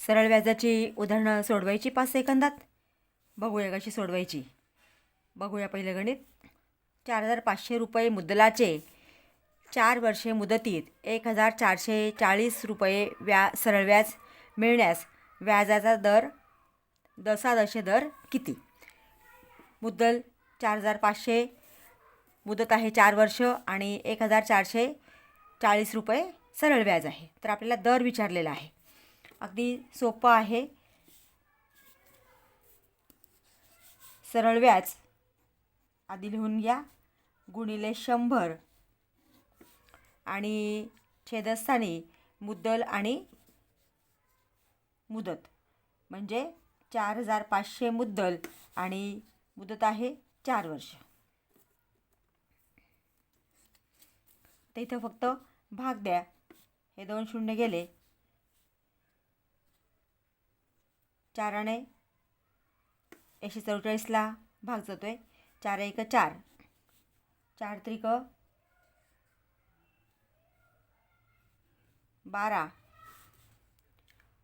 सरळ व्याजाची उदाहरणं सोडवायची 5 सेकंदात. बघूया कशी सोडवायची. बघूया पहिलं गणित. 4,500 रुपये मुद्दलाचे 4 वर्षे मुदतीत 1,440 रुपये सरळ व्याज मिळण्यास व्याजाचा दर दशादशे दर किती? मुद्दल 4,500, मुदत आहे 4 वर्ष आणि 1,440 रुपये सरळ व्याज आहे. तर आपल्याला दर विचारलेला आहे. अगदी सोपं आहे. सरळ व्याज आधी लिहून घ्या, गुणिले 100 आणि छेदस्थानी मुद्दल आणि मुदत, म्हणजे 4,500 मुद्दल आणि मुदत आहे 4 वर्ष. तर इथं फक्त भाग द्या. हे 2 शून्य गेले. 4 ने 144ला भाग जातोय. 4 1 4, 4 त्रिक 12,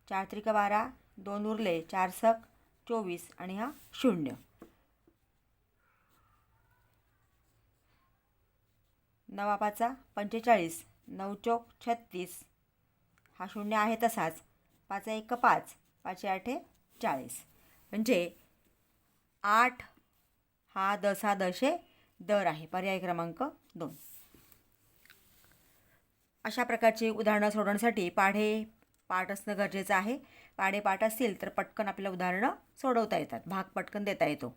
4 त्रिक 12, 2 उरले, 4 सक 24 आणि हा 0. 9 5 45, 9 चौक 36, हा 0 आहे तसाच. 5 1 5, 5 8 40, म्हणजे 8 हा दशादशे दर आहे. पर्याय क्रमांक 2. अशा प्रकारची उदाहरणं सोडवण्यासाठी पाठ असणं गरजेचं आहे. पाठ असतील तर पटकन आपल्याला उदाहरणं सोडवता येतात, भाग पटकन देता येतो.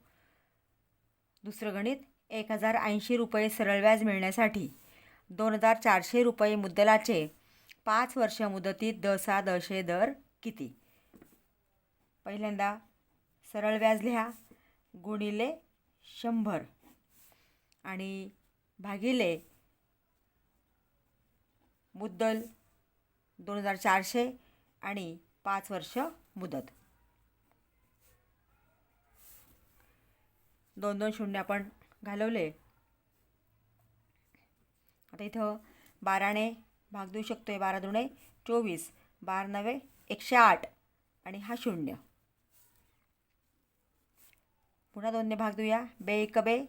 दुसरं गणित. 1,080 रुपये सरळ व्याज मिळण्यासाठी 2,400 रुपये मुद्दलाचे 5 वर्ष मुदतीत दशादशे दर किती? पहिल्यांदा सरळ व्याज लिहा, गुणिले 100 आणि भागिले मुद्दल 2,400 आणि 5 वर्ष मुदत. 2 2 शून्य आपण घालवले. आता इथं 12 ने भाग देऊ शकतोय. 12 दुणे 24, 12 9 108 आणि हा 0. पुन्हा 2 ने भाग देऊया. 2 1 2,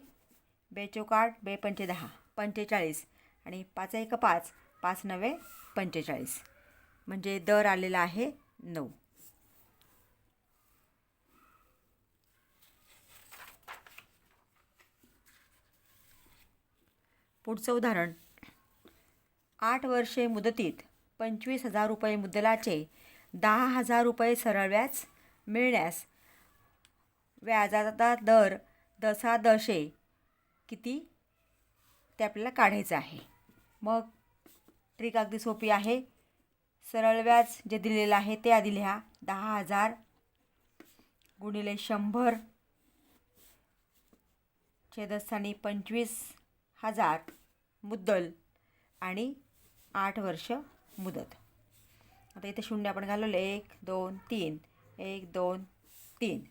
2 चौक 8, 2 पंचे 10, 45 आणि 5 1 5, 5 9 45, म्हणजे दर आलेला आहे 9. पुढचं उदाहरण. 8 वर्षे मुदतीत 25,000 रुपये मुद्दलाचे 10,000 रुपये सरळ व्याज मिळण्यास व्याजाचा दर दशादशे किती ते आपल्याला काढायचं आहे. मग ट्रिक अगदी सोपी आहे. सरळ व्याज जे दिलेलं आहे ते आधी लिहा. 10,000 गुणिले 100 छेदस्थानी 25,000 मुद्दल आणि 8 वर्ष मुदत. आता इथे 0 आपण घालवले. 1 2 3, 1 2 3,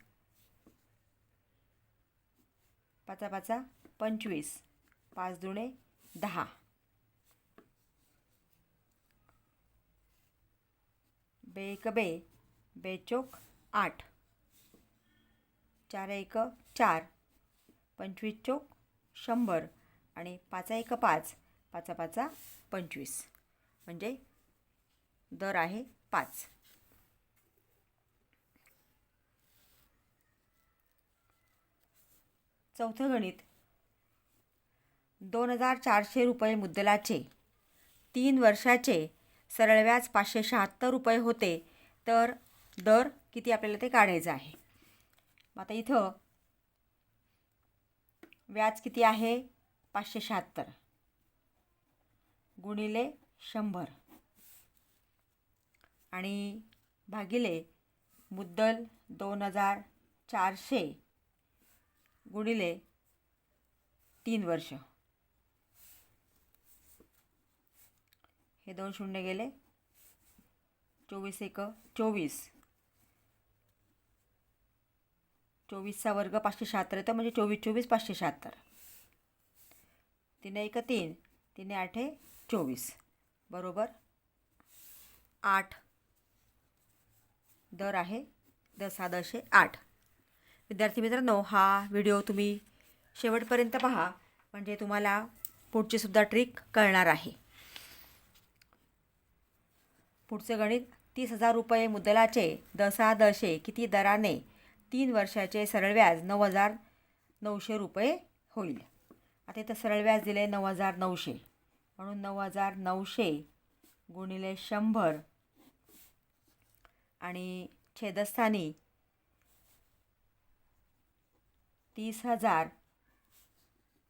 5 5 25, 5 दुणे 10, 2 1 2, 2 चौक 8, 4 1 4, 25 चौक 100 आणि 5 1 5, 5 5 25, म्हणजे दर आहे 5. चौथं गणित. 2,400 रुपये मुद्दलाचे 3 वर्षाचे सरळ व्याज 576 रुपये होते, तर दर किती आपल्याला ते काढायचं आहे. आता इथं व्याज किती आहे? 576 गुणिले 100 आणि भागिले मुद्दल 2,400 गुणिले 3 वर्ष. हे 2 शून्य गेले. 24 1 24, 24चा वर्ग 576 येतो, म्हणजे 24 24 576. 3 1 3, 3 8 24, बरोबर 8. दर आहे 10,10,8. विद्यार्थी मित्रांनो, हा व्हिडिओ तुम्ही शेवटपर्यंत पहा, म्हणजे तुम्हाला पुढची सुद्धा ट्रिक कळणार आहे. पुढचं गणित, 30,000 रुपये मुद्दलाचे 10,10 किती दराने 3 वर्षाचे सरळ व्याज 9,900 रुपये होईल. आता इथं सरळ व्याज दिले 9,900, म्हणून 9,900 गुणिले 100 आणि छेदस्थानी 30,000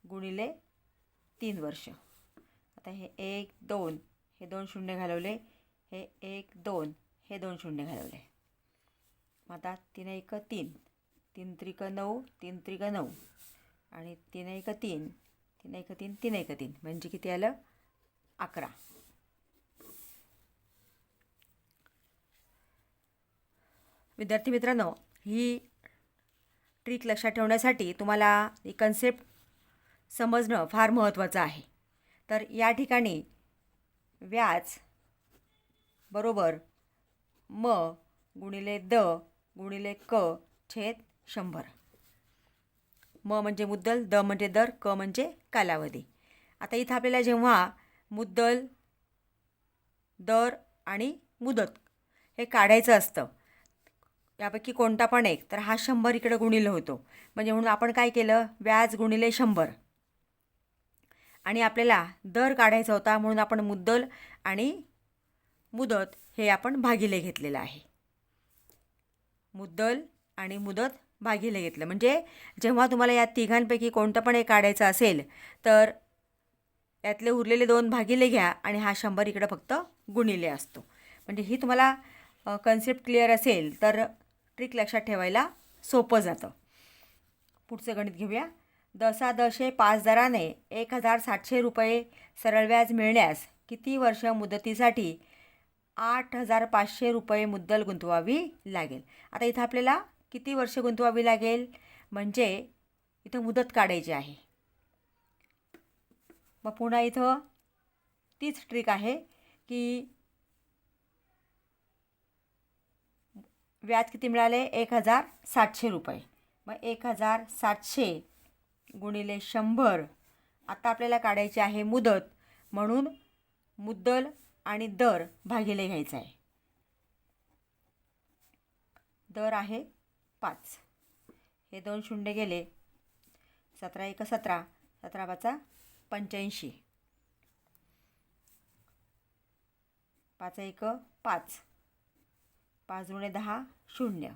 गुणिले 3 वर्ष. आता हे 1 2 हे 2 शून्य घालवले, हे 1 2 हे 2 शून्य घालवले. आता 3 1 3, 3 त्रिक 9, 3 त्रिक 9 आणि 3 1 3, 3 1 3, 3 1 3, म्हणजे किती आलं? 11. विद्यार्थी मित्रांनो, ही ट्रिक लक्षात ठेवण्यासाठी तुम्हाला ही कन्सेप्ट समजणं फार महत्त्वाचं आहे. तर या ठिकाणी व्याज बरोबर म गुणिले द गुणिले क छेद 100. म म्हणजे मुद्दल, द म्हणजे दर, क म्हणजे कालावधी. आता इथं आपल्याला जेव्हा मुद्दल, दर आणि मुदत हे काढायचं असतं, यापैकी कोणता पण एक, तर हा 100 इकडे गुणिले होतो. म्हणजे म्हणून आपण काय केलं? व्याज गुणिले 100. आणि आपल्याला दर काढायचा होता, म्हणून आपण मुद्दल आणि मुदत हे आपण भागिले घेतलेलं आहे. मुद्दल आणि मुदत भागिले घेतलं, म्हणजे जेव्हा तुम्हाला या तिघांपैकी कोणतं पण एक काढायचं असेल तर यातले उरलेले 2 भागिले घ्या आणि हा 100 इकडे फक्त गुणिले असतो. म्हणजे ही तुम्हाला कन्सेप्ट क्लिअर असेल तर ट्रिक लक्षात ठेवायला सोपं जातं. पुढचं गणित घेऊया. 10,10,5 दराने 1,700 रुपये सरळ व्याज मिळण्यास किती वर्ष मुदतीसाठी 8,500 रुपये मुद्दल गुंतवावी लागेल. आता इथं आपल्याला किती वर्ष गुंतवावी लागेल, म्हणजे इथं मुदत काढायची आहे. मग पुन्हा इथं तीच ट्रिक आहे की व्याज किती मिळाले? 1,700 रुपये. मग 1,700 गुणिले 100. आता आपल्याला काढायची आहे मुदत, म्हणून मुद्दल आणि दर भागिले घ्यायचा आहे. दर आहे 5, हे 2 शून्य गेले, 17 1 17, 17 5 85, 5 1 5, 5 गुणे 10 0,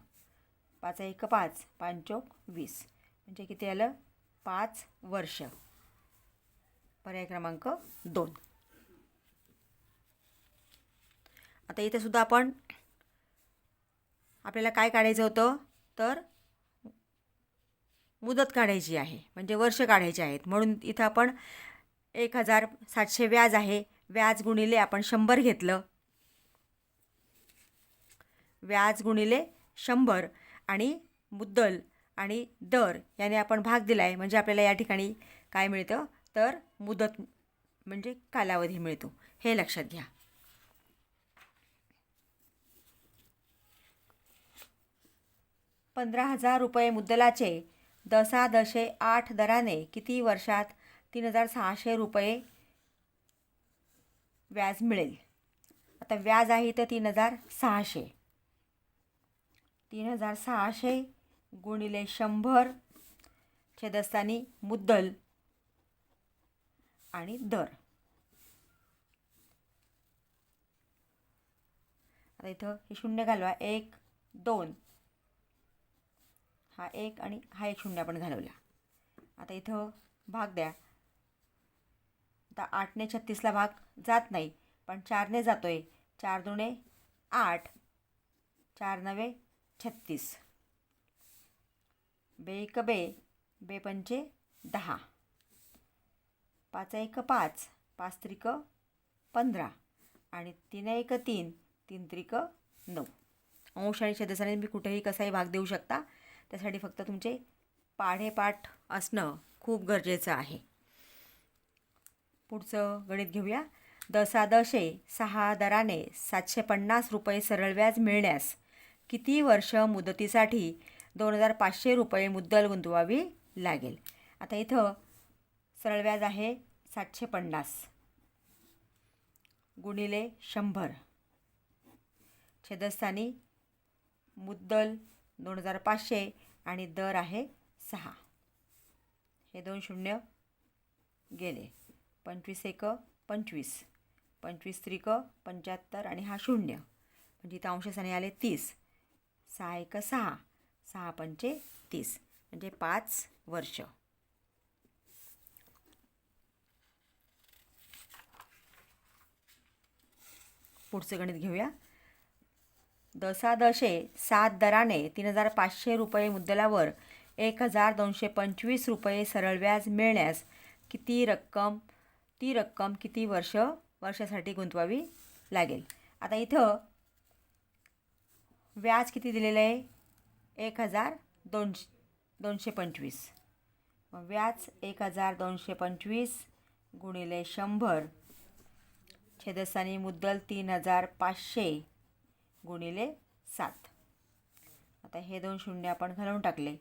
5 1 5, 5 चौक 20, म्हणजे किती आलं? 5 वर्ष. पर्याय क्रमांक 2. आता इथे सुद्धा आपल्याला काय काढायचं होतं, तर मुदत काढायची आहे, म्हणजे वर्ष काढायचे आहेत. म्हणून इथं आपण 1,700 व्याज आहे, व्याज गुणिले आपण 100 घेतलं, व्याज गुणिले 100 आणि मुद्दल आणि दर याने आपण भाग दिला आहे, म्हणजे आपल्याला या ठिकाणी काय मिळतं, तर मुदत म्हणजे कालावधी मिळतो. हे लक्षात घ्या. ₹15,000 रुपये मुद्दलाचे 10,10,8 दराने किती वर्षात 3,600 रुपये व्याज मिळेल. आता व्याज आहे तर 3,600, 3,600 गुणिले 100 छेदस्थानी मुद्दल आणि दर. आता इथं हे शून्य घालवा, 1 2, हा 1 आणि हा 1 शून्य आपण घालवला. आता इथं भाग द्या. आता 8ने 36ला भाग जात नाही, पण 4ने जातोय. 4 दुणे 8, 4 9 36, बे 1 बे, बे पंचे 10, 5 1 5, 5 त्रिक 15 आणि 3 1 3, 3 त्रिक 9. अंश आणि छेदस्थानी मी कुठेही कसाही भाग देऊ शकता. त्यासाठी फक्त तुमचे पाढेपाठ असणं खूप गरजेचं आहे. पुढचं गणित घेऊया. 10,10,6 दराने 750 रुपये सरळ व्याज मिळण्यास किती वर्ष मुदतीसाठी 2,500 रुपये मुद्दल गुंतवावी लागेल. आता इथं सरळ व्याज आहे 750 गुणिले 100 छेदस्थानी मुद्दल 2,500 आणि दर आहे 6. हे 2 शून्य गेले. 25 एक 25, 25 त्रिक 75 आणि हा शून्य म्हणजे इथं अंशस्थानी आले 30. 6 एक 6, 6 पंचे 30 म्हणजे 5 वर्ष. पुढचे गणित घेऊया. दशादशे 7 दराने 3,500 रुपये मुद्दलावर 1,225 रुपये सरळ व्याज मिळण्यास ती रक्कम किती वर्षासाठी गुंतवावी लागेल. आता इथं व्याज किती दिलेलं आहे 1,225. व्याज 1,225 गुणिले 100 छेदस्थानी मुद्दल 3,500 गुणिले 7. आता हे 2 शून्य आपण घालून टाकले.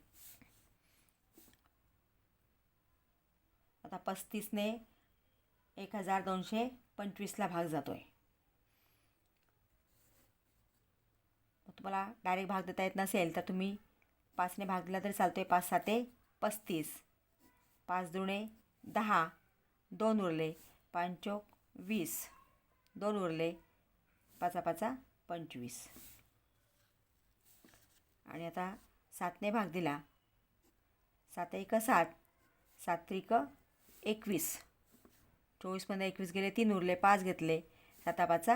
आता 35ने 1,225ला भाग जातोय. तुम्हाला डायरेक्ट भाग देता येत नसेल तर तुम्ही 5ने भाग दिला तरी चालतोय. 5 7 35, 5 दुणे 10, 2 उरले, 5 चौक 20, 2 उरले, 5 5 25. आणि आता 7ने भाग दिला. 7 एक 7, 7 त्रिक 21, 24मध्ये 21 गेले, 3 उरले, 5 घेतले, 7 5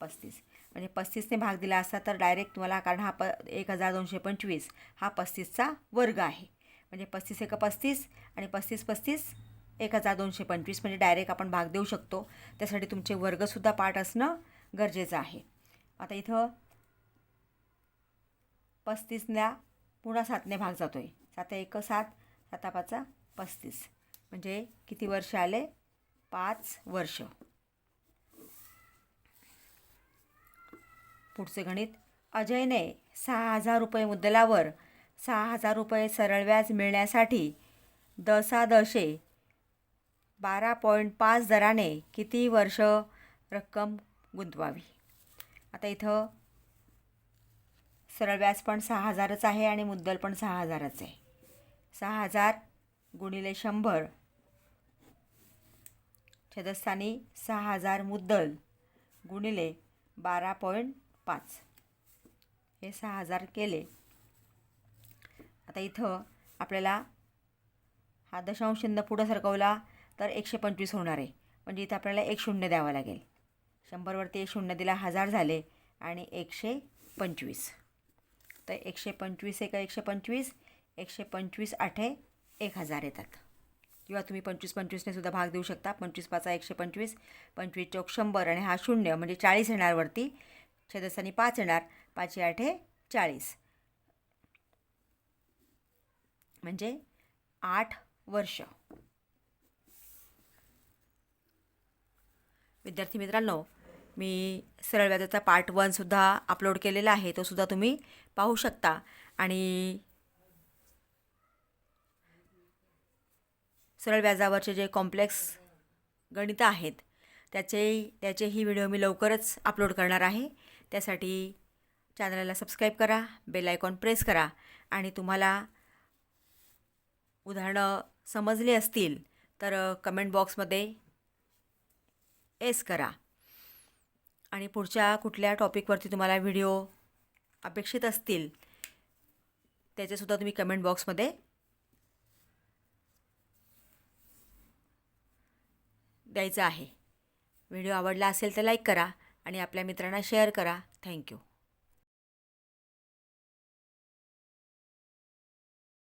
35. म्हणजे 35ने भाग दिला असता तर डायरेक्ट तुम्हाला, कारण हा 1,225 हा 35चा वर्ग आहे. म्हणजे 35 एक 35 आणि 35 35 1,225 म्हणजे डायरेक्ट आपण भाग देऊ शकतो. त्यासाठी तुमचे वर्गसुद्धा पाठ असणं गरजेचं आहे. आता इथं 35ला पुन्हा 7ने भाग जातोय. 7 एक 7, 7 5 35 म्हणजे किती वर्ष आले 5 वर्ष. पुढचे गणित. अजयने 6,000 रुपये मुद्दलावर 6,000 रुपये सरळ व्याज मिळण्यासाठी दशादशे 12.5 दराने किती वर्ष रक्कम गुंतवावी. आता इथं सरळ व्याज पण 6,000च आहे आणि मुद्दल पण 6,000च आहे. 6,000 गुणिले 100 छेदस्थानी 6,000 मुद्दल गुणिले 12.5 हे 6,000 केले. आता इथं आपल्याला हा दशांश चिन्ह पुढं सरकवला तर 125 होणार आहे. म्हणजे इथं आपल्याला 1 शून्य द्यावा लागेल. 100वरती 1 शून्य दिला 1000 झाले आणि 125. तर 125 एक 125, 125 8 1000 येतात. किंवा तुम्ही 25 25ने सुद्धा भाग देऊ शकता. 25 5 125, 25 चौक 100 आणि हा शून्य म्हणजे 40 येणार वरती. छेदस्थानी 5 येणार, 5 8 40 म्हणजे 8 वर्ष. विद्यार्थी मित्रांनो, मी सरळ व्याजाचा पार्ट 1 सुद्धा अपलोड केलेला आहे. तो सुद्धा तुम्ही पाहू शकता. आणि सरळ व्याजावरचे जे कॉम्प्लेक्स गणितं आहेत त्याचेही व्हिडिओ मी लवकरच अपलोड करणार आहे. त्यासाठी चॅनलला सबस्क्राईब करा, बेल आयकॉन प्रेस करा आणि तुम्हाला उदाहरणं समजली असतील तर कमेंट बॉक्समध्ये एस करा. आणि पुढच्या कुठल्या टॉपिकवरती तुम्हाला व्हिडिओ अपेक्षित असतील त्याचेसुद्धा तुम्ही कमेंट बॉक्समध्ये द्यायचं आहे. व्हिडिओ आवडला असेल तर लाईक करा आणि आपल्या मित्रांना शेअर करा. थँक्यू.